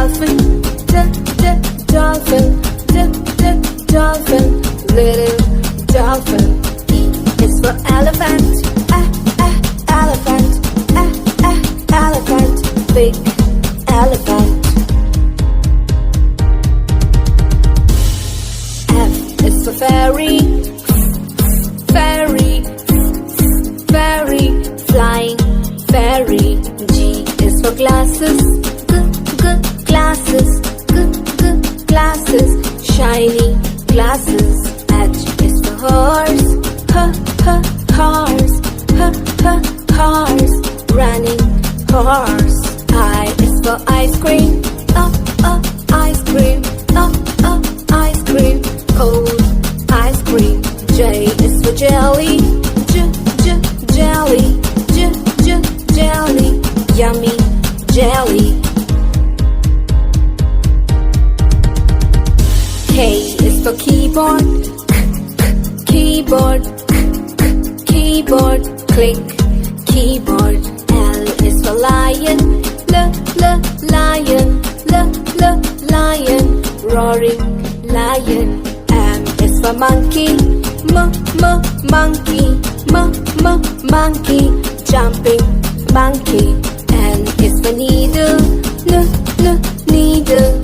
dolphin, dolphin, dolphin, little dolphin. E is for elephant, elephant, elephant, big elephant. F is for fairy, fairy, fairy, flying fairy. G is for glasses, glasses, glasses, shiny glasses. H is for horse, horse, horse, running horse. I is for ice cream, ice cream, ice cream, cold ice cream. J is for jelly, jelly, jelly, yummy jelly. K is for keyboard, keyboard, keyboard, click keyboard. L is for lion, lion, lion, roaring lion. M is for monkey, monkey, monkey, jumping monkey. N is for needle, needle,